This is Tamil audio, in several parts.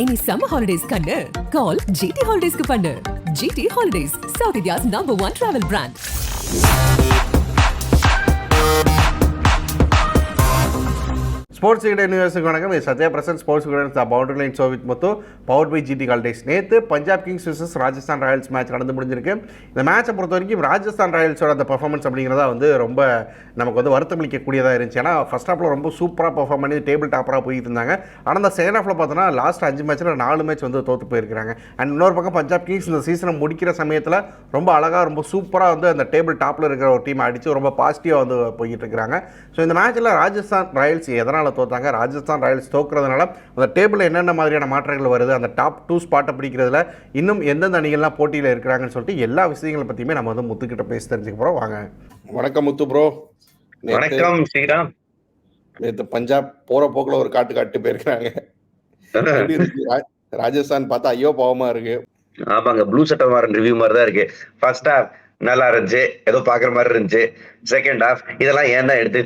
இனி சம்மர் ஹாலிடேஸ் கண்ணு கால் ஜிடி ஹாலிடேஸ்க்கு பண்ணு. GT holidays, South India's #1 travel brand. Sports யூனிவர்ஸுக்கு வணக்கம். இது Sathya present sports boundary line show with மொத்தம் பவர்ட் பை ஜிடி ஹாலிடேஸ். நேற்று Punjab Kings vs Rajasthan Royals match நடந்து முடிஞ்சிருக்கு. இந்த மேட்சை பொறுத்த வரைக்கும் ராஜஸ்தான் ராயல்ஸோட அந்த பர்ஃபார்மன்ஸ் அப்படிங்கிறதா ரொம்ப நமக்கு வருத்தம் அளிக்கக்கூடியதாக இருந்துச்சு. ஏன்னா ஃபர்ஸ்ட் ஹாஃபில் ரொம்ப சூப்பராக பர்ஃபார்ம் பண்ணி டேபிள் டாப்பராக போயிட்டு இருந்தாங்க. ஆனால் அந்த செகண்ட் ஹாஃபில் பார்த்தோன்னா லாஸ்ட் 5 மேட்ச்சில் 4 மேட்ச் தோற்று போயிருக்காங்க. அண்ட் இன்னொரு பக்கம் பஞ்சாப் கிங்ஸ் இந்த சீசனை முடிக்கிற சமயத்தில் ரொம்ப அழகாக ரொம்ப சூப்பராக அந்த டேபிள் டாப்பில் இருக்கிற ஒரு டீம் அடித்து ரொம்ப பாசிட்டிவாக போயிட்டு இருக்கிறாங்க. ஸோ இந்த மேட்ச்சில் ராஜஸ்தான் ராயல்ஸ் எதனால் தோத்தாங்க, ராஜஸ்தான் ராயல்ஸ் தோக்குறதுனால அந்த டேபிள் என்னென்ன மாதிரியான மாற்றங்கள் வருது, அந்த டாப் 2 ஸ்பாட்டை பிடிக்கிறதுல இன்னும் எந்தெந்த அணிகள்லாம் போட்டியில் இருக்கிறாங்கன்னு சொல்லிட்டு எல்லா விஷயங்களை பற்றியுமே நம்ம முத்துக்கிட்ட பேசி தெரிஞ்சுக்க போகிறோம். வாங்க. வணக்கம் முத்து ப்ரோ. வணக்கம் ஸ்ரீராம். நேற்று பஞ்சாப் போற போக்குல ஒரு காட்டு போயிருக்காங்க. ராஜஸ்தான் பார்த்தா ஐயோ பாவமா இருக்கு. ஆமாங்க, ப்ளூ சட்டை மாறன் ரிவ்யூ மாதிரி தான் இருக்கு. ஃபர்ஸ்ட் ஹாஃப் நல்லா இருந்துச்சு, ஏதோ பாக்குற மாதிரி இருந்துச்சு. செகண்ட் ஹாஃப் இதெல்லாம் ஏன் தான் எடுத்து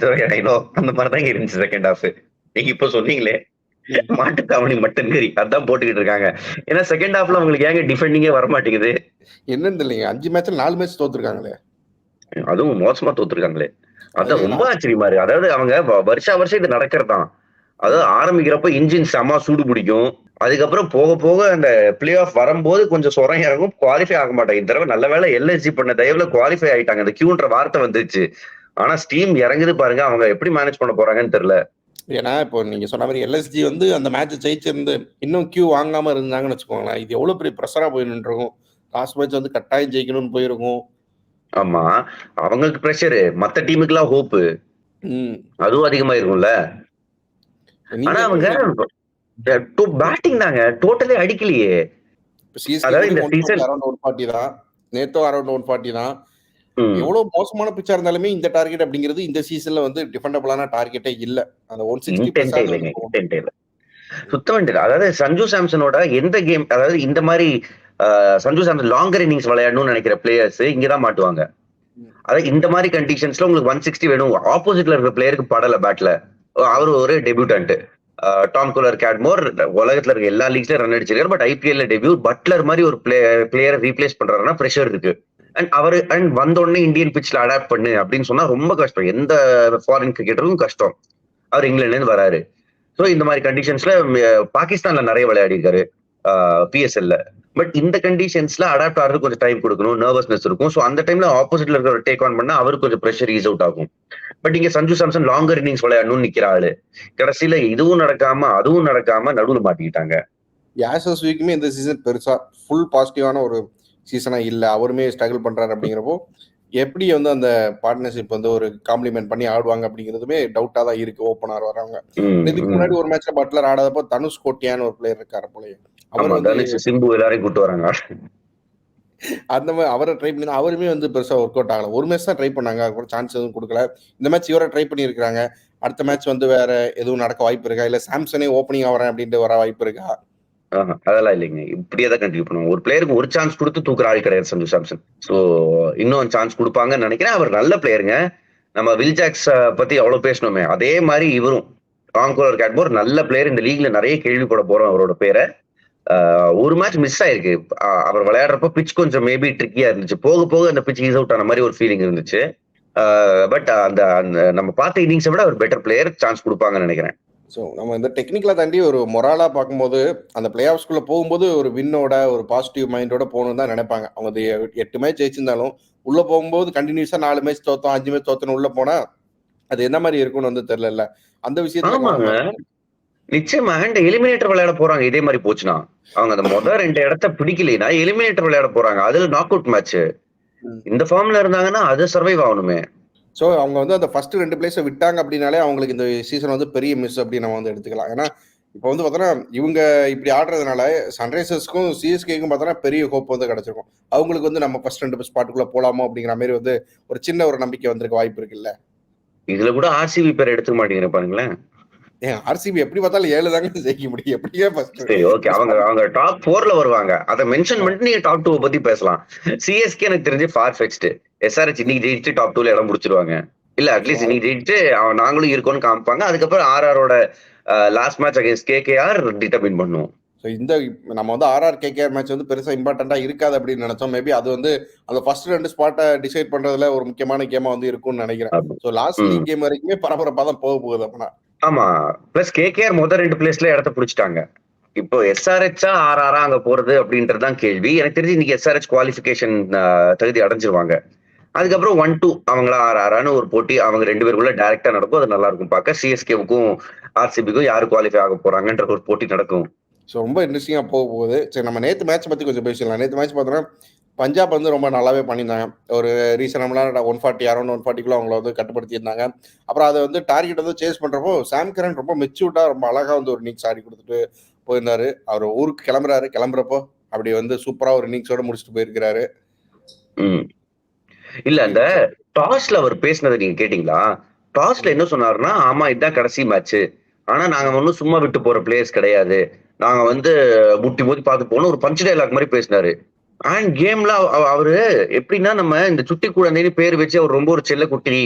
அந்த மாதிரிதான் இருந்துச்சு செகண்ட் ஹாஃப். நீங்க இப்போ சொன்னீங்களே மாட்டுத்தாவணி மட்டன் கறி அதான் போட்டுக்கிட்டு இருக்காங்க. ஏன்னா செகண்ட் ஹாஃப்ல அவங்களுக்கு ஏங்க டிஃபெண்டிங்கே வர மாட்டேங்குது என்னன்னு தெரியல. 5 மேட்ச்ல 4 மேட்ச் தோத்துருக்காங்களே, அதுவும் மோசமா தோத்துருக்காங்களே. அதான் ரொம்ப ஆச்சரியமா இருக்கு. அதாவது அவங்க வருஷம் இது நடக்கிறதான். அதாவது ஆரம்பிக்கிறப்ப இன்ஜின் செம சூடு பிடிக்கும், அதுக்கப்புறம் போக போக அந்த பிளே ஆஃப் வரும்போது கொஞ்சம் சொரம் இறங்கும், குவாலிஃபை ஆக மாட்டாங்க. இந்த தடவை நல்ல வேலை எல்எஸ்ஜி பண்ண தயவுல குவாலிஃபை ஆயிட்டாங்க. அந்த கியூன்ற வார்த்தை வந்துச்சு. ஆனா ஸ்டீம் இறங்குது பாருங்க, அவங்க எப்படி மேனேஜ் பண்ண போறாங்கன்னு தெரியல. ஏன்னா இப்போ நீங்க சொன்ன மாதிரி எல்எஸ்ஜி அந்த மேட்ச் ஜெயிச்சிருந்து இன்னும் கியூ வாங்காம இருந்தாங்கன்னு வச்சுக்கோங்களேன், இது எவ்வளவு பெரிய ப்ரெஷரா போய் நின்றுருக்கும். லாஸ்ட் மேட்ச் கட்டாயம் ஜெயிக்கணும்னு போயிருக்கும். ஆமா, அவங்களுக்கு ப்ரெஷரு, மத்த டீமுக்கு எல்லாம் ஹோப்பு அதுவும் அதிகமா இருக்கும்ல. ஆனா அவங்க பேட்டிங் தாங்க டோட்டலி அடிக்கலையே. அதாவது இந்த சீசன் அரௌண்ட் 140 தான், நேத்தோ அரௌண்ட் 140 தான். எவ்வளவு மோசமான பிச்சா இருந்தாலுமே இந்த டார்கெட் அப்படிங்கிறது இந்த சீசன்ல டிஃபெண்டபிளான டார்கெட்டே இல்ல. அந்த 160 சுத்தம். அதாவது சஞ்சு சாம்சனோட எந்த கேம், அதாவது இந்த மாதிரி சஞ்சு சாம்சன் லாங்கர் இன்னிங்ஸ் விளையாடணும்னு நினைக்கிற பிளேயர்ஸ் இங்கதான் மாட்டுவாங்க. அதாவது இந்த மாதிரி கண்டிஷன்ஸ்ல உங்களுக்கு 160 வேணும். ஆப்போசிட்ல இருக்கிற பிளேயருக்கு படல பேட்ல. அவரு ஒரு டெபியூட்டன்ட் டாம் கூலர் கேட்மோர் உலகத்துல இருக்க எல்லா லீக்ஸ்லயும் ரன் அடிச்சிருக்காரு. பட் ஐபிஎல்ல டெபியூ பட்லர் மாதிரி ஒரு பிளேயரை ரீப்ளேஸ் பண்றாருன்னா ப்ரெஷர் இருக்கு. அண்ட் வந்த உடனே இந்தியன் பிட்ச்ல அடாப்ட் பண்ணு அப்படின்னு சொன்னா ரொம்ப கஷ்டம். எந்த ஃபாரின் கிரிக்கெட்டருக்கும் கஷ்டம். அவர் இங்கிலாந்துல இருந்து வராரு. ஸோ இந்த மாதிரி கண்டிஷன்ஸ்ல பாகிஸ்தான்ல நிறைய விளையாடி இருக்காரு பிஎஸ்எல்ல. பட் இந்த கண்டிஷன்ஸ்ல அடாப்ட் ஆகிறது கொஞ்சம் டைம் கொடுக்கணும், நர்வஸ்னஸ் இருக்கும். ஸோ அந்த டைம்ல ஆப்போசிட்ல இருக்கிற டேக் ஆன் பண்ணா அவருக்கு கொஞ்சம் ப்ரெஷர் ஈஸ் அவுட் ஆகும். பட் இங்க சஞ்சு சாம்சன் லாங்கர் இன்னிங்ஸ் விளையாடணும்னு நிக்கிற ஆளு கடைசியில இதுவும் நடக்காம அதுவும் நடக்காம நடுவில் மாட்டிக்கிட்டாங்க. யாசஸ் வீக்குமே இந்த சீசன் பெருசா ஃபுல் பாசிட்டிவான ஒரு சீசனா இல்ல. அவருமே ஸ்ட்ரகிள் பண்றாரு. அப்படிங்கிறப்போ எப்படி அந்த பார்ட்னர்ஷிப் ஒரு காம்ப்ளிமெண்ட் பண்ணி ஆடுவாங்க அப்படிங்கிறதுமே டவுட்டா தான் இருக்கு. ஓப்பனர் வராங்க. இதுக்கு முன்னாடி ஒரு மேட்ச்ல பட்லர் ஆடாதப்போ தனுஷ் கோட்டியான்னு ஒரு பிளேயர் இருக்காரு போலயே, சிம்பு எல்லாரையும் கூட்டு வராங்க. அந்த மாதிரி அவரை ட்ரை பண்ணி அவருமே பெருசா ஒர்க் அவுட் ஆகல. ஒரு மேட்ச் தான் ட்ரை பண்ணாங்க, அதுக்கப்புறம் சான்ஸ் எதுவும் கொடுக்கல. இந்த மேட்ச் இவரை ட்ரை பண்ணி இருக்காங்க. அடுத்த மேட்ச் வேற எதுவும் நடக்க வாய்ப்பு இருக்கா, இல்ல சாம்சனே ஓப்பனிங் ஆகிறேன் அப்படின்ட்டு வர வாய்ப்பு இருக்கா? அதெல்லாம் இல்லைங்க, இப்படியே தான் கண்டினியூ பண்ணுவோம். ஒரு பிளேயருக்கு ஒரு சான்ஸ் கொடுத்து தூக்குற ஆள் கிடையாது சஞ்சு சாம்சன். ஸோ இன்னும் சான்ஸ் கொடுப்பாங்கன்னு நினைக்கிறேன். அவர் நல்ல பிளேயருங்க. நம்ம வில் ஜாக்ஸ் பத்தி அவ்வளவு பேசணுமே, அதே மாதிரி இவரும் டாம் கூலர் கேட்மோர் நல்ல பிளேயர். இந்த லீக்ல நிறைய கேள்விப்பட போறோம் அவரோட பேரை. ஒரு மேட்ச் மிஸ் ஆயிருக்கு. அவர் விளையாடுறப்ப பிச் கொஞ்சம் மேபி ட்ரிக்கியா இருந்துச்சு. போக போக அந்த பிச் ஈஸ் அவுட் ஆன மாதிரி ஒரு ஃபீலிங் இருந்துச்சு. பட் அந்த நம்ம பார்த்த இன்னிங்ஸை விட அவர் பெட்டர் பிளேயர், சான்ஸ் கொடுப்பாங்கன்னு நினைக்கிறேன். ஸோ நம்ம இந்த டெக்னிக்கலா தாண்டி ஒரு மொராலா பார்க்கும்போது அந்த பிளே ஆஃப்ஸ்குள்ள போகும்போது ஒரு வின்னோட ஒரு பாசிட்டிவ் மைண்டோட போகணும்னு தான் நினைப்பாங்க. அவங்க 8 மேட்ச் ஜெயிச்சிருந்தாலும் உள்ள போகும்போது கண்டினியூஸா 4 மேட்ச் தோத்தோம் 5 மேட்ச் தோத்தோன்னு உள்ள போனா அது என்ன மாதிரி இருக்கும்னு தெரியல. அந்த விஷயத்துல நிச்சயமா இந்த எலிமினேட்டர் விளையாட போறாங்க. இதே மாதிரி போச்சுன்னா அவங்க அந்த முதல் 2 இடத்த பிடிக்கலைன்னா எலிமினேட்டர் விளையாட போறாங்க. அதுல நாக் அவுட் மேட்ச். இந்த ஃபார்ம்ல இருந்தாங்கன்னா அது சர்வைவ் ஆகணுமே. ஸோ அவங்க அந்த ஃபர்ஸ்ட் 2 பிளேஸை விட்டாங்க அப்படின்னாலே அவங்களுக்கு இந்த சீசன் பெரிய மிஸ் அப்படின்னு நம்ம எடுத்துக்கலாம். ஏன்னா இப்போ பார்த்தோன்னா இவங்க இப்படி ஆடுறதுனால சன்ரைசர்ஸ்க்கும் சிஎஸ்கேக்கும் பார்த்தோன்னா பெரிய ஹோப் கிடைச்சிருக்கும். அவங்களுக்கு நம்ம ஃபர்ஸ்ட் 2 ஸ்பாட்டுக்குள்ள போலாமோ அப்படிங்கிற மாதிரி ஒரு சின்ன ஒரு நம்பிக்கை வந்திருக்க வாய்ப்பு இருக்குல்ல. இதுல கூட ஆர்சிபி பேர் எடுத்துக்க மாட்டேங்கிற பாருங்களேன். ஆர்சிபி எப்படி பார்த்தாலும் 7 தாங்க ஜெயிக்க முடியும். எப்படியே சரி, ஓகே, அவங்க டாப் 4ல வருவாங்க. அதை மென்ஷன் பண்ணிட்டு நீங்க டாப் 2 பத்தி பேசலாம். சிஎஸ்கே எனக்கு தெரிஞ்சு ஃபார் ஃபெச்ட். எஸ்ஆர்ஹெச் இன்னைக்கு ஜெயிச்சு டாப் 2ல இடம் முடிச்சிருவாங்க. இல்ல அட்லீஸ்ட் இன்னைக்கு ஜெயிச்சு நாங்களும் இருக்கோம்னு காமிப்பாங்க. அதுக்கப்புறம் ஆர்ஆரோட last match against KKR determine பண்ணுவோம். ஸோ இந்த நம்ம வந்து ஆர்ஆர் கேகேஆர் மேட்ச் வந்து பெருசாக இம்பார்ட்டண்ட்டாக இருக்காது அப்படின்னு நினைச்சோம். மேபி அது வந்து அந்த ஃபர்ஸ்ட் 2 ஸ்பாட்டை டிசைட் பண்றதுல ஒரு முக்கியமான கேமா வந்து இருக்கும்னு நினைக்கிறேன். ஸோ லாஸ்ட் லீக் கேம் வரைக்குமே பரபரப்பாக தான் போக போகுது. அப்படின்னா ஆமா, பிளஸ் கேகேஆர் முதல் 2 பிளேஸ்ல இடத்த பிடிச்சிட்டாங்க. இப்போ எஸ்ஆர்ஹெச்சா ஆர்ஆரா அங்க போறது அப்படின்றதுதான் கேள்வி. எனக்கு தெரிஞ்சு இன்னைக்கு எஸ்ஆர்ஹெச் குவாலிஃபிகேஷன் தகுதி அடைஞ்சிருவாங்க. அதுக்கப்புறம் 1-2 அவங்களா ஆர்ஆரான்னு ஒரு போட்டி அவங்க 2 பேருக்குள்ள டைரக்டா நடக்கும். அது நல்லா இருக்கும் பார்க்க. சிஎஸ்கேவுக்கும் ஆர்சிபிக்கும் யாரு குவாலிஃபை ஆக போறாங்கன்ற ஒரு போட்டி நடக்கும். ஸோ ரொம்ப இன்ட்ரெஸ்டிங்காக போக போகுது. சரி, நம்ம நேற்று மேட்ச் பற்றி கொஞ்சம் பேசிடலாம். நேற்று மேட்ச் பார்த்தோன்னா பஞ்சாப் வந்து ரொம்ப நல்லாவே பண்ணியிருந்தாங்க. ஒரு ரீசனபிளான 140 அரௌண்ட் 140 அவங்கள வந்து கட்டுப்படுத்தியிருந்தாங்க. அப்புறம் அதை வந்து டார்கெட் வந்து சேஸ் பண்ணுறப்போ சாம் கரன் ரொம்ப மெச்சூர்டாக ரொம்ப அழகாக வந்து ஒரு இன்னிங்ஸ் ஆடி கொடுத்துட்டு போயிருந்தாரு. அவர் ஊருக்கு கிளம்புறப்போ அப்படி வந்து சூப்பராக ஒரு இன்னிங்ஸோட முடிச்சுட்டு போயிருக்கிறாரு. இல்ல, அந்த டாஸ்ல அவர் பேசினதை நீங்க கேட்டீங்களா? டாஸ்ல என்ன சொன்னாருன்னா, ஆமா இதுதான் கடைசி மேட்ச், ஆனா நாங்க ஒன்னும் சும்மா விட்டு போற பிளேயர்ஸ் கிடையாது, நாங்க வந்து முட்டி மோதி பார்த்து போனோம் ஒரு பஞ்ச் டைலாக் மாதிரி பேசினாரு. அண்ட் கேம்ல அவரு எப்படின்னா, நம்ம இந்த சுட்டி குழந்தைன்னு பேர் வச்சு அவர் ரொம்ப ஒரு செல்ல குட்டி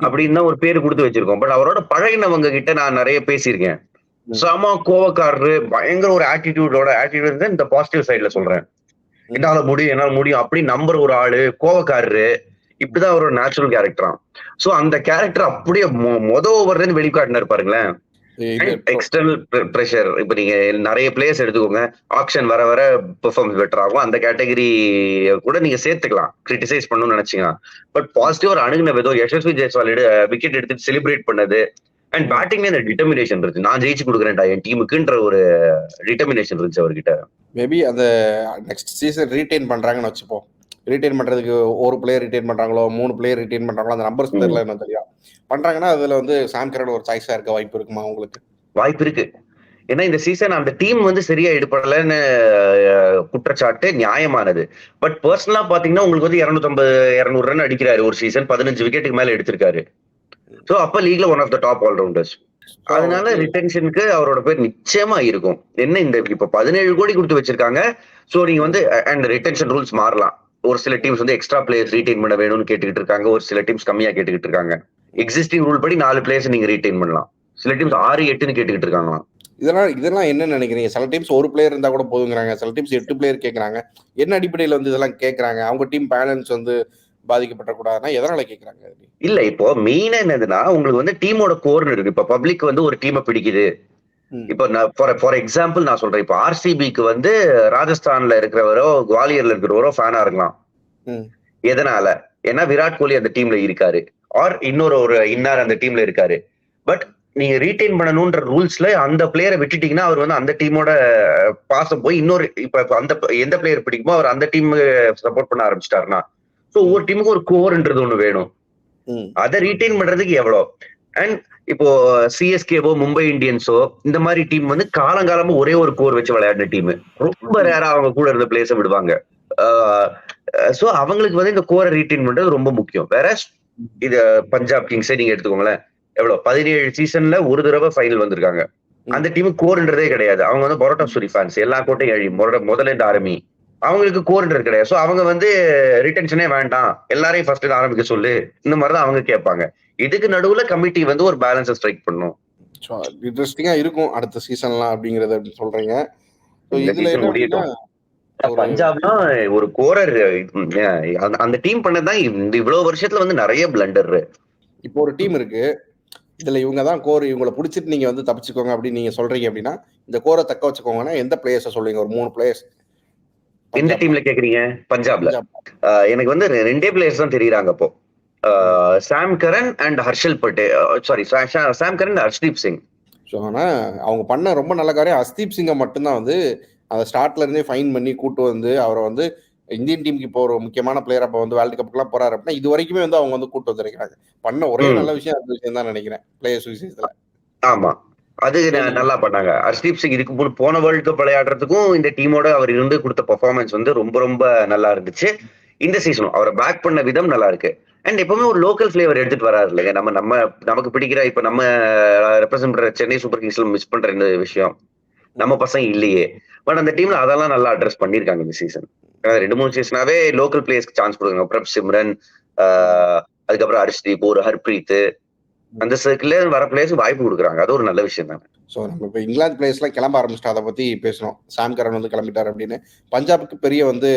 அப்படின்னு தான் ஒரு பேரு கொடுத்து வச்சிருக்கோம். பட் அவரோட பழகினவங்க கிட்ட நான் நிறைய பேசியிருக்கேன். சம கோவக்காரரு, பயங்கர ஒரு ஆட்டிடியூட் இந்த பாசிட்டிவ் சைட்ல சொல்றேன். என்னால முடியும் அப்படி நம்புற ஒரு ஆளு, கோவக்காரரு, இப்படிதான் அவரோட நேச்சுரல் கேரக்டரா. சோ அந்த கேரக்டர் அப்படியே ஓவர்ல வெளிக்காட்டினார் பாருங்களேன். எக்ஸ்டர்னல் பிரஷர், இப்ப நீங்க நிறைய பிளேயர்ஸ் எடுத்துக்கோங்க, ஆக்ஷன் வர வர பெர்ஃபார்மன்ஸ் பெட்டர் ஆகும். அந்த கேட்டகரி கூட நீங்க சேர்த்துக்கலாம் கிரிட்டிசைஸ் பண்ணணும்னு நினைச்சீங்கன்னா. பட் பாசிட்டிவ் ஒரு அணுகுன விதம், யசஸ்வி ஜெய்ஸ்வால் விக்கெட் எடுத்து செலிப்ரேட் பண்ணது, அண்ட் பேட்டிங்ல அந்த டிட்டர்மினேஷன் இருந்துச்சு. நான் ஜெயிச்சு கொடுக்குறேன்டா என் டீமுக்குன்ற ஒரு டிட்டர்மினேஷன் இருந்துச்சு அவர்கிட்ட. மேபி அந்த நெக்ஸ்ட் சீசன் ரீடைன் பண்றாங்கன்னு வச்சுப்போம். ரீடைன் பண்றதுக்கு ஒரு பிளேயர் ரீடைன் பண்றாங்களோ 3 பிளேயர் ரீடைன் பண்றாங்களோ அந்த நம்பர்ஸ் தெரியல, என்ன தெரியும் பண்றாங்கன்னா அதுல வந்து சாம் கரன் ஒரு சாய்ஸா இருக்க வாய்ப்பு இருக்குமா? உங்களுக்கு வாய்ப்பு இருக்கு. ஏன்னா இந்த சீசன் அந்த டீம் வந்து சரியா எடுப்படலன்னு குற்றச்சாட்டு நியாயமானது. பட் பர்சனலா பாத்தீங்கன்னா உங்களுக்கு வந்து 250-200 ரன் அடிக்கிறாரு ஒரு சீசன், 15 விக்கெட்டுக்கு மேல எடுத்திருக்காரு. சோ அப்ப லீக்ல one of the top allrounders. அதனால ரிட்டென்ஷனுக்கு அவரோட பேர் நிச்சயமா இருக்கும். என்ன இந்த இப்ப 17 கோடி கொடுத்து வச்சிருக்காங்க. சோ நீங்க வந்து அண்ட் ரிட்டென்ஷன் ரூல்ஸ் மாறலாம். ஒரு சில டீம்ஸ் வந்து எக்ஸ்ட்ரா பிளேயர்ஸ் ரீடைன் பண்ண வேணும்னு கேட்டுக்கிட்டு இருக்காங்க, ஒரு சில டீம்ஸ் கம்மியா கேட்டுக்கிட்டு இருக்காங்க. எக்ஸிஸ்டிங் ரூல் படி 4 பிளேயர்ஸ் நீங்க ரீடைன் பண்ணலாம், சில டீம்ஸ் 6-8ன்னு கேட்டுக்கிட்டு இருக்காங்களாம். இதெல்லாம் என்ன நினைக்கிறீங்க? சில டீம்ஸ் ஒரு பிளேயர் இருந்தா கூட போதுங்கிறாங்க, சில டீம்ஸ் 8 பிளேயர் கேட்கறாங்க. என்ன அடிப்படையில வந்து இதெல்லாம் கேட்கறாங்க? அவங்க டீம் பேலன்ஸ் வந்து பாதிக்கப்படக்கூடாதுன்னா எதனால கேட்கறாங்க? இல்ல, இப்போ மெயினா என்னதுன்னா, உங்களுக்கு வந்து டீமோட கோர்னு இருக்கு. இப்ப பப்ளிக் வந்து ஒரு டீமை பிடிக்குது. இப்போ ஃபார் எக்ஸாம்பிள் நான் சொல்றேன், இப்போ ஆர்சிபிக்கு வந்து ராஜஸ்தான்ல இருக்கிறவரோ குவாலியர்ல இருக்கிறவரோ ஃபேனா இருக்கலாம். எதனால? ஏன்னா விராட் கோலி அந்த டீம்ல இருக்காரு, ஆர் ஒரு இன்னார் அந்த டீம்ல இருக்காரு. பட் நீங்க ரீடைன் பண்ணணும்ன்ற ரூல்ஸ்ல அந்த பிளேயரை விட்டுட்டீங்கன்னா அவர் வந்து அந்த டீமோட பாசம் போய் இப்ப அந்த எந்த பிளேயர் பிடிக்குமோ அவர் அந்த டீம் சப்போர்ட் பண்ண ஆரம்பிச்சிட்டாருன்னா, சோ ஒவ்வொரு டீமுக்கு ஒரு கோர்ன்றது ஒண்ணு வேணும். அதை ரீடைன் பண்றதுக்கு எவ்வளவு? அண்ட் இப்போ சிஎஸ்கேவோ மும்பை இந்தியன்ஸோ இந்த மாதிரி டீம் வந்து காலங்காலமா ஒரே ஒரு கோர் வச்சு விளையாடின டீம், ரொம்ப ரேரா அவங்க கூட இருந்த பிளேயர்ஸை விடுவாங்க. சோ அவங்களுக்கு வந்து இந்த கோரை ரீடைன் பண்றது ரொம்ப முக்கியம். வேற இது பஞ்சாப் கிங்ஸே நீங்க எடுத்துக்கோங்களேன், எவ்வளவு 17 சீசன்ல ஒரு தடவை ஃபைனல் வந்திருக்காங்க. அந்த டீமுக்கு கோர்ன்றதே கிடையாது. அவங்க வந்து பரோட்டா சூரி ஃபேன்ஸ், எல்லா கோட்டையும் எழுதி முதல்ல இந்த ஆர்மி, அவங்களுக்கு கோர்ன்றது கிடையாது. சோ அவங்க வந்து ரிட்டென்ஷனே வேண்டாம், எல்லாரையும் ஃபர்ஸ்ட் ஆரம்பிக்க சொல்லு, இந்த மாதிரிதான் அவங்க கேட்பாங்க. இதுக்கு நடுவுல கமிட்டி வந்து ஒரு பேலன்ஸை ஸ்ட்ரைக் பண்ணும். இன்ட்ரெஸ்டிங்கா இருக்கும் அடுத்த சீசன்லாம் அப்படிங்கறத சொல்றீங்க. பஞ்சாப்னா ஒரு கோரர் அந்த டீம் பண்ணதான் இவ்வளவு வருஷத்துல வந்து நிறைய பிளண்டர். இப்போ ஒரு டீம் இருக்கு, இதுல இவங்க தான் கோர், இவங்களை பிடிச்சிட்டு நீங்க வந்து தப்பிச்சுக்கோங்க அப்படின்னு நீங்க சொல்றீங்க அப்படின்னா, இந்த கோரை தக்க வச்சுக்கோங்கன்னா எந்த பிளேயர்ஸை சொல்லுவீங்க? ஒரு 3 பிளேயர்ஸ் எந்த டீம்ல கேக்குறீங்க? பஞ்சாப்ல எனக்கு வந்து 2 பிளேயர்ஸ் தான் தெரியுறாங்க. அப்போ Sam Curran and Harshal Patel, sorry Sam Curran and Arshdeep Singh. So ஆனால் அவங்க பண்ண ரொம்ப நல்ல காரியம், ஹர்ஷ்தீப் சிங்கை மட்டும்தான் வந்து அந்த ஸ்டார்ட்ல இருந்தே ஃபைன் பண்ணி கூட்டு வந்து அவரை வந்து இந்தியன் டீமுக்கு இப்போ ஒரு முக்கியமான பிளேயர் அப்போ வந்து வேர்ல்டு கப்புக்குலாம் போறாரு அப்படின்னா இது வரைக்குமே வந்து அவங்க வந்து கூட்டு வந்திருக்கிறாங்க. பண்ண ஒரே நல்ல விஷயம் அந்த விஷயம் தான் நினைக்கிறேன் பிளேயர்ஸ் விஷயத்துல. ஆமா, அது நல்லா பண்ணாங்க. ஹர்ஷ்தீப் சிங் இதுக்கு போன வேர்ல்டு கப் விளையாடுறதுக்கும் இந்த டீமோட அவர் இருந்து கொடுத்த பெர்ஃபார்மன்ஸ் வந்து ரொம்ப ரொம்ப நல்லா இருந்துச்சு. இந்த சீசனும் அவரை பேக் பண்ண விதம் நல்லா இருக்கு. அண்ட் எப்பவுமே ஒரு லோக்கல் பிளேவர் எடுத்துட்டு வராரு இல்லைங்க. நமக்கு பிடிக்கிற இப்ப நம்ம ரெப்ரசென்ட் பண்ற சென்னை சூப்பர் கிங்ஸ்ல மிஸ் பண்ற இந்த விஷயம் நம்ம பசங்க இல்லையே. பட் அந்த டீம்ல அதெல்லாம் நல்லா அட்ரஸ் பண்ணிருக்காங்க இந்த சீசன். 2-3 சீசனாவே லோக்கல் பிளேயர்ஸ்க்கு சான்ஸ் கொடுக்குறாங்க. பிரப் சிம்ரன், அதுக்கப்புறம் ஹர்ஷ்தீப், ஒரு ஹர்ப்ரீத், அந்த சர்க்கிள்ல வர பிளேயர்ஸ்க்கு வாய்ப்பு கொடுக்குறாங்க. அது ஒரு நல்ல விஷயம் தான். ஸோ நம்ம இப்போ இங்கிலாந்து பிளேயர்ஸ்லாம் கிளம்ப ஆரம்பிச்சிட்டோம், அதை பற்றி பேசணும். சாம் கரன் வந்து கிளம்பிட்டார் அப்படின்னு. பஞ்சாபுக்கு பெரிய வந்து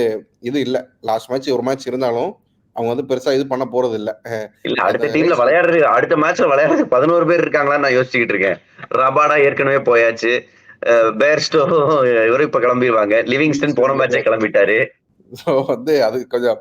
இது இல்லை. லாஸ்ட் மேட்ச் ஒரு மேட்ச் இருந்தாலும் அவங்க வந்து பெருசாக இது பண்ண போறது இல்லை. இல்ல அடுத்த டீம்ல விளையாடுறது, அடுத்த மேட்ச்ல விளையாடுறது 11 பேர் இருக்காங்களான்னு நான் யோசிச்சுக்கிட்டு இருக்கேன். ரபாடா ஏற்கனவே போயாச்சு, பேர்ஸ்டோ இவரும் இப்ப கிளம்பிடுவாங்க, லிவிங்ஸ்டன் போன மேட்சே கிளம்பிட்டாரு. ஸோ வந்து அது கொஞ்சம்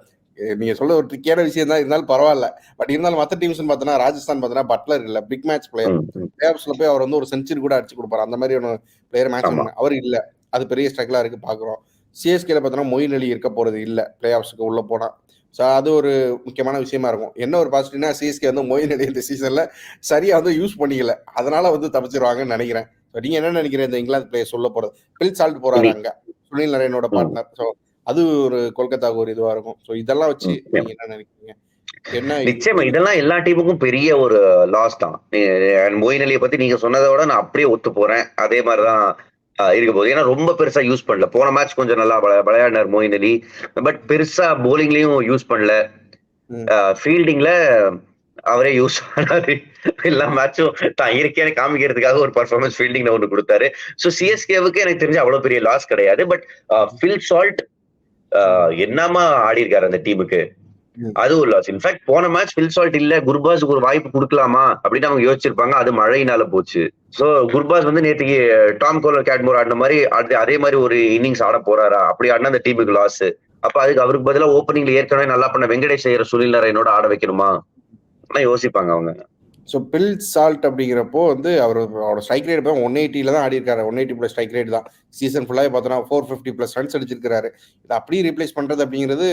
நீங்க சொல்ல ஒரு ட்ரிக்கியான விஷயம் தான், இருந்தாலும் பரவாயில்ல. பட் இருந்தாலும் மற்ற டீம்ஸ் பார்த்தோன்னா ராஜஸ்தான் பார்த்தோன்னா பட்லர் இல்ல, பிக் மேட்ச் பிளேயர். பிளேஆஃப்ஸ்ல போய் அவர் வந்து ஒரு செஞ்சுரி கூட அடிச்சு கொடுப்பாரு, அந்த மாதிரி ஒரு பிளேயர் மேட்ச் அவர் இல்ல. அது பெரிய ஸ்ட்ரகிளா இருக்கு பாக்குறோம். சிஎஸ்கேல பார்த்தோன்னா மொயின் அலி இருக்க போறது இல்ல பிளே ஆஃப்ஸ்க்கு உள்ள போனா. ஸோ அது ஒரு முக்கியமான விஷயமா இருக்கும். என்ன ஒரு பாசிட்டிவ்னா சிஎஸ்கே வந்து மொயின் அலி இந்த சீசன்ல சரியா வந்து யூஸ் பண்ணிக்கல, அதனால வந்து தப்பிச்சிருவாங்கன்னு நினைக்கிறேன். நீங்க என்ன நினைக்கிறீங்க இந்த இங்கிலாந்து பிளேயர் சொல்ல போறது? பில் சால்ட் போறாரு அங்க, சுனில் நரேனோட பார்ட்னர். ஸோ அது ஒரு கொல்கத்தாவுக்கு ஒரு இதுவா இருக்கும். ஸோ இதெல்லாம் வச்சு நீங்க என்ன நினைக்கிறீங்க? என்ன நிச்சயமா இதெல்லாம் எல்லா டீமுக்கும் பெரிய ஒரு லாஸ் தான். மொயின் அலியை பத்தி நீங்க சொன்னதோட நான் அப்படியே ஒத்து போறேன். அதே மாதிரிதான் இருக்க போகுது. ஏன்னா ரொம்ப பெருசா யூஸ் பண்ணல. போன மேட்ச் கொஞ்சம் நல்லா விளையாடினார் மொயின் அலி, பட் பெருசா போலிங்லயும் யூஸ் பண்ணல. ஃபீல்டிங்ல அவரே யூஸ் பண்ணாரு. எல்லா மேட்சும் தான் இயற்கையான காமிக்கிறதுக்காக ஒரு பர்ஃபார்மன்ஸ் ஃபீல்டிங்ல ஒன்று கொடுத்தாரு. ஸோ சிஎஸ்கேவுக்கு எனக்கு தெரிஞ்ச அவ்வளவு பெரிய லாஸ் கிடையாது. பட் ஃபில் சால்ட் என்னமா ஆடி இருக்காரு அந்த டீமுக்கு, அது ஒரு லாஸ். இன்ஃபேக்ட் போன மேட்ச் ஃபில் சால்ட் இல்ல, குர்பாஸுக்கு ஒரு வாய்ப்பு கொடுக்கலாமா அப்படின்னு அவங்க யோசிச்சிருப்பாங்க. அது மழையினால போச்சு. சோ குர்பாஸ் வந்து நேற்றுக்கு டாம் கோலர் கேட்மோர் ஆடின மாதிரி அதே மாதிரி ஒரு இன்னிங்ஸ் ஆட போறாரா, அப்படி ஆடினா அந்த டீமுக்கு லாஸ். அப்ப அதுக்கு அவருக்கு பதிலா ஓப்பனிங்ல ஏற்கனவே நல்லா பண்ண வெங்கடேஷ் ஐயர், சுனில் நரேனோட ஆட வைக்கணுமா யோசிப்பாங்க அவங்க. ஸோ பில் சால்ட் அப்படிங்கிறப்போ வந்து அவரோட ஸ்ட்ரைக் ரேட் 180 தான் ஆடி இருக்காரு. 180 பிளஸ் ஸ்ட்ரைக் ரேட் தான். சீசன் ஃபுல்லாக பார்த்தோன்னா 450 பிளஸ் ரன்ஸ் அடிச்சிருக்காரு. இதை அப்படியே ரீப்ளேஸ் பண்றது அப்படிங்கிறது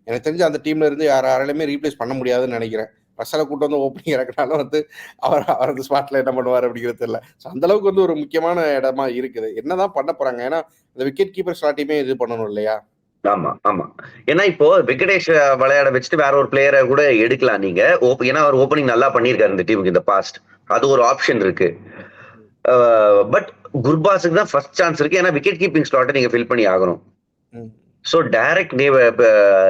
எனக்கு தெரிஞ்சு அந்த டீம்ல இருந்து யாராலுமே ரீப்ளேஸ் பண்ண முடியாதுன்னு நினைக்கிறேன். ரசலை கூட்டம் வந்து ஓப்பனிங் இறக்குனாலும் வந்து அவர் அந்த ஸ்பாட்ல என்ன பண்ணுவார் அப்படிங்கிறது தெரியல. ஸோ அந்த அளவுக்கு வந்து ஒரு முக்கியமான இடமா இருக்குது. என்னதான் பண்ண போறாங்க? ஏன்னா இந்த விக்கெட் கீப்பர் ஸ்லாட்டையுமே இது பண்ணணும் இல்லையா? ஆமா ஆமா. ஏன்னா இப்போ வெங்கடேஷ் விளையாட வச்சுட்டு வேற ஒரு பிளேயரை கூட எடுக்கலாம் நீங்க. ஏன்னா அவர் ஓப்பனிங் நல்லா பண்ணியிருக்காரு இந்த டீமுக்கு இந்த பாஸ்ட். அது ஒரு ஆப்ஷன் இருக்கு. பட் குர்பாஸுக்கு தான் ஃபர்ஸ்ட் சான்ஸ் இருக்கு. ஏன்னா விக்கெட் கீப்பிங் ஸ்லாட்டை நீங்க ஃபில் பண்ணி ஆகணும். ஸோ டைரக்ட்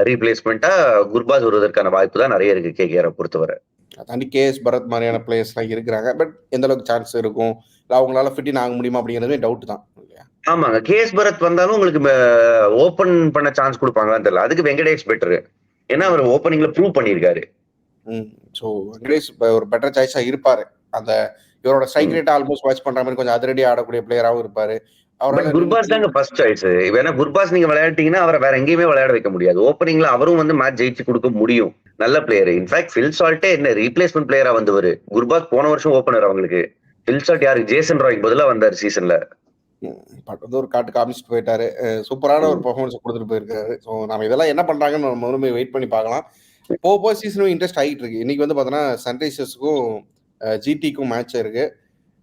ரீப்ளேஸ்மெண்டா குர்பாஸ் வருவதற்கான வாய்ப்பு தான் நிறைய இருக்கு கேகேஆரை பொறுத்தவரை. தாண்டி கேஎஸ் பரத் மாதிரியான பிளேயர்ஸ்லாம் இருக்கிறாங்க. பட் எந்த அளவுக்கு சான்ஸ் இருக்கும், இல்லை அவங்களால ஃபிட்டின் ஆக முடியுமா அப்படிங்கிறதுமே டவுட் தான். ஆமாங்க, கேஎஸ் பரத் வந்தாலும் உங்களுக்கு ஓபன் பண்ண சான்ஸ் கொடுப்பாங்களான்னு தெரியல. அதுக்கு வெங்கடேஷ் பெட்டர். ஏன்னா அவர் ஓப்பனிங்ல ப்ரூவ் பண்ணியிருக்காரு. ஸோ வெங்கடேஷ் ஒரு பெட்டர் சாய்ஸா இருப்பாரு. அந்த இவரோட ஸ்ட்ரைக் ரேட் ஆல்மோஸ்ட் வாட்ச் பண்ற மாதிரி கொஞ்சம் அதிரடியா ஆடக்கூடிய பிளேயராகவும் இருப்பாரு. குர்பாஸ் தாங்க ஃபர்ஸ்ட் சாய்ஸ். ஏன்னா குர்பாஸ் நீங்க விளையாட்டீங்கன்னா அவரை வேற எங்கேயுமே விளையாட வைக்க முடியாது. ஓப்பனிங்ல அவரும் வந்து மேட்ச் ஜெயிச்சு கொடுக்க முடியும். நல்ல பிளேயர். இன்ஃபேக்ட் ஃபில் சால்ட்டே என்ன ரீப்ளேஸ்மெண்ட் பிளேயரா வந்தவர். குர்பாஸ் போன வருஷம் ஓப்பனர் அவங்களுக்கு. ஃபில் சால்ட் யாருக்கு ஜேசன் ராய்க்கு பதிலா வந்தார் சீசன்ல. வந்து ஒரு காட்டு காமிச்சிட்டு போயிட்டாரு. சூப்பரான ஒரு பெர்ஃபார்மன்ஸ் கொடுத்துட்டு போயிருக்காரு. ஸோ நம்ம இதெல்லாம் என்ன பண்றாங்கன்னு நம்ம முழுமை வெயிட் பண்ணி பார்க்கலாம். போக சீசனும் இன்ட்ரெஸ்ட் ஆகிட்டு இருக்கு. இன்னைக்கு வந்து பார்த்தோன்னா சன்ரைசர்ஸுக்கும் ஜிடிக்கும் மேட்ச் இருக்கு.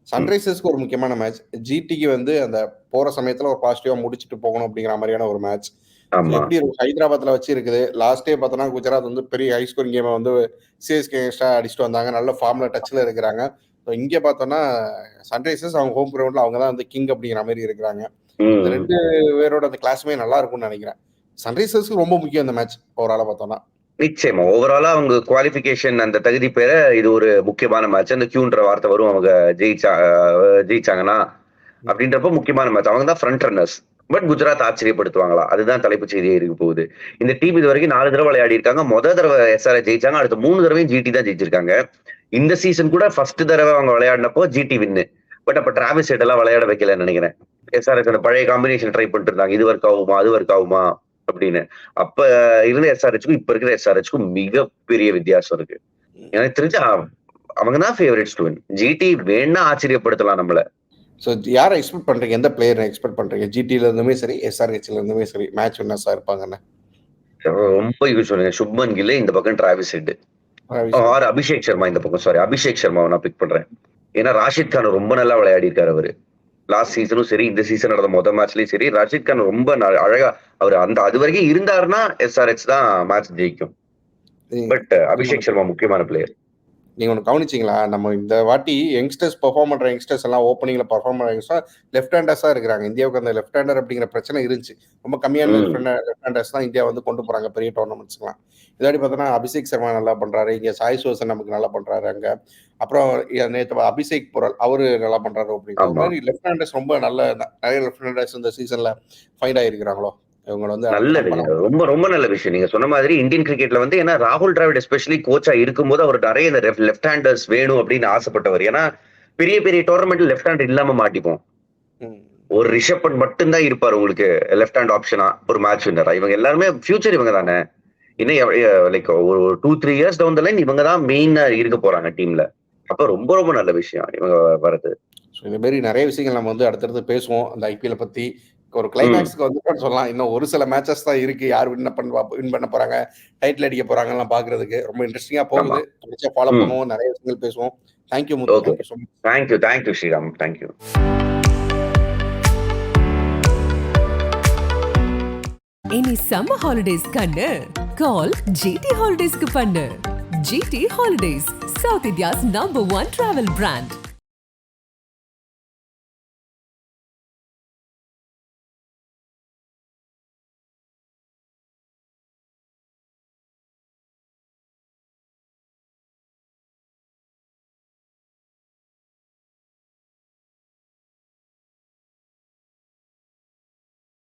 சன்ரைசர்ஸ்க்கு ஒரு முக்கியமான மேட்ச், ஜிடிக்கு வந்து அந்த போற சமயத்துல ஒரு பாசிட்டிவா முடிச்சுட்டு போகணும் அப்படிங்கிற மாதிரியான ஒரு மேட்ச். எப்படி ஹைதராபாத்ல வச்சு இருக்குது. லாஸ்டே பார்த்தோன்னா குஜராத் வந்து பெரிய ஹை ஸ்கோரிங் கேமை வந்து சிஎஸ்கே அடிச்சுட்டு வந்தாங்க. நல்ல ஃபார்ம்ல டச்ல இருக்கிறாங்க. இங்க பார்த்தோம்னா சன்ரைசர்ஸ் அவங்க ஹோம் கிரவுண்ட்ல அவங்க தான் வந்து கிங் அப்படிங்கிற மாதிரி இருக்கிறாங்க. இந்த ரெண்டு பேரோட அந்த கிளாஸுமே நல்லா இருக்கும்னு நினைக்கிறேன். சன்ரைசர்ஸ்க்கு ரொம்ப முக்கியம் இந்த மேட்ச் ஓவராலா பார்த்தோம்னா. நிச்சயமா ஓவராலா அவங்க குவாலிஃபிகேஷன் அந்த தகுதி பெற இது ஒரு முக்கியமான மேட்ச். அந்த கியூன்ற வார்த்தை வரும் அவங்க ஜெயிச்சாங்கன்னா அப்படின்றப்ப முக்கியமான மேட்ச். அவங்க தான் ஃப்ரண்ட் ரன்னர்ஸ். பட் குஜராத் ஆச்சரியப்படுத்துவாங்களா, அதுதான் தலைப்பு செய்தியே இருக்க போகுது. இந்த டீம் இது வரைக்கும் 4 தடவை விளையாடி இருக்காங்க. முதல் தடவை எஸ்ஆர்ஐ ஜெயிச்சாங்க. அடுத்த 3 தடவையும் ஜிடி தான் ஜெயிச்சிருக்காங்க. இந்த சீசன் கூட ஃபர்ஸ்ட் தடவை அவங்க விளையாடினப்போ ஜிடி வின்னு. பட் அப்ப டிராவிஸ் ஹெட் எல்லாம் விளையாட வைக்கலன்னு நினைக்கிறேன். எஸ்ஆர்எஸ் அந்த பழைய காம்பினேஷன் ட்ரை பண்ணிட்டு இருந்தாங்க, இது ஒர்க் ஆகுமா அது ஒர்க் ஆகுமா அப்படின்னு. அப்ப இருந்த எஸ்ஆர்ஹெச்க்கும் இப்ப இருக்கிற எஸ்ஆர்ஹெச்க்கும் மிகப்பெரிய வித்தியாசம் இருக்கு. எனக்கு தெரிஞ்ச அவங்க தான் ஃபேவரட்ஸ் டு வின். ஜிடி வேணா ஆச்சரியப்படுத்தலாம் நம்மள. ஸோ யாரை எக்ஸ்பெக்ட் பண்றீங்க? எந்த பிளேயர் எக்ஸ்பெக்ட் பண்றீங்க? ஜிடில இருந்துமே சரி, எஸ்ஆர்ஹெச்ல இருந்துமே சரி, மேட்ச் வின்னர்ஸா இருப்பாங்கன்னு ரொம்ப யூஸ் சொல்லுங்க. சுப்மன் கில் இந்த பக்கம், Travis Head or Abhishek Sharma இந்த பக்கம். சாரி, அபிஷேக் சர்மாவை நான் பிக் பண்றேன். ஏன்னா ராஷித் கான் ரொம்ப நல்லா விளையாடி இருக்காரு அவரு. லாஸ்ட் சீசனும் சரி, இந்த சீசன் நடந்த முதல் மேட்ச்லயும் சரி, ராஷித் கான் ரொம்ப அழகா அவர் அந்த அது வரைக்கும் இருந்தாருன்னா எஸ்ஆர்ஹெச் தான் மேட்ச் ஜெயிக்கும். பட் அபிஷேக் சர்மா முக்கியமான பிளேயர். நீங்க ஒன்று கவனிச்சிங்களா, நம்ம இந்த வாட்டி யங்ஸ்டர்ஸ் பெர்ஃபார்ம் பண்ற யங்ஸ்டர்ஸ் எல்லாம் ஓப்பனிங்ல பெர்ஃபார்ம் பண்ற யங்ஸ்டர்ஸ் லெஃப்ட் ஹேண்டர்ஸா இருக்கிறாங்க. இந்தியாவுக்கு அந்த லெஃப்ட் ஹேண்டர் அப்படிங்கிற பிரச்சனை இருந்துச்சு. ரொம்ப கம்மியான லெஃப்ட் ஹேண்டர்ஸ் தான் இந்தியா வந்து கொண்டு போறாங்க பெரிய டோர்னமெண்ட்ஸ்க்குலாம். இதாடி பார்த்தோன்னா அபிஷேக் சர்மா நல்லா பண்றாரு. இங்க சாய் சுதர்சன் நமக்கு நல்லா பண்றாரு அங்க. அப்புறம் நேற்று அபிஷேக் புரல் அவரு நல்லா பண்றாரு அப்படிங்கிற மாதிரி லெஃப்ட் ஹேண்டர்ஸ் ரொம்ப நல்ல நிறைய லெஃப்ட் ஹேண்டர்ஸ் இந்த சீசன்ல ஃபைண்ட் ஆயிருக்கிறாங்களோ. இவங்க வந்து நல்லதுங்க, ரொம்ப ரொம்ப நல்ல விஷயம். நீங்க சொன்ன மாதிரி இந்தியன் கிரிக்கெட்ல வந்து ஏன்னா ராகுல் டிராவிட் எஸ்பெஷலி கோச்சா இருக்கும்போது அவர் நிறைய லெஃப்ட் ஹேண்டர்ஸ் வேணும் அப்படின்னு ஆசைப்பட்டவர். ஏன்னா பெரிய பெரிய டோர்னமெண்ட்ல லெஃப்ட் ஹேண்ட் இல்லாம மாட்டிப்போம். ஒரு ரிஷப் பண்ட் மட்டும்தான் இருப்பாரு உங்களுக்கு லெஃப்ட் ஹேண்ட் ஆப்ஷனா ஒரு மேட்ச் வின்னரா. இவங்க எல்லாருமே ஃபியூச்சர் இவங்க தானே. இன்னும் லைக் ஒரு 2-3 இயர்ஸ் டவுன் த லைன் இவங்க தான் மெயினா இருக்க போறாங்க டீம்ல. அப்ப ரொம்ப ரொம்ப நல்ல விஷயம் இவங்க வர்றது. இந்த மாதிரி நிறைய விஷயங்கள் நம்ம வந்து அடுத்தடுத்து பேசுவோம் அந்த ஐபிஎல் பத்தி. ஒரு கிளைமேக்ஸ்க்கு வந்து சொல்லலாம். இன்னும் ஒரு சில மேட்சஸ் தான் இருக்கு. யார் வின் பண்ண போறாங்க, டைட்டில் அடிக்க போறாங்கலாம் பாக்குறதுக்கு ரொம்ப இன்ட்ரெஸ்டிங்கா போகுது. ஃபாலோ பண்ணுவோம், நிறைய விஷயங்கள் பேசுவோம். Thank you Muthu. Thank you so much. Thank you Sriram. Thank you. இனி சம்மர் ஹாலிடேஸ் கண்ணு கால் ஜிடி ஹாலிடேஸ்க்கு பண்ணு. GT holidays, South India's number 1 travel brand.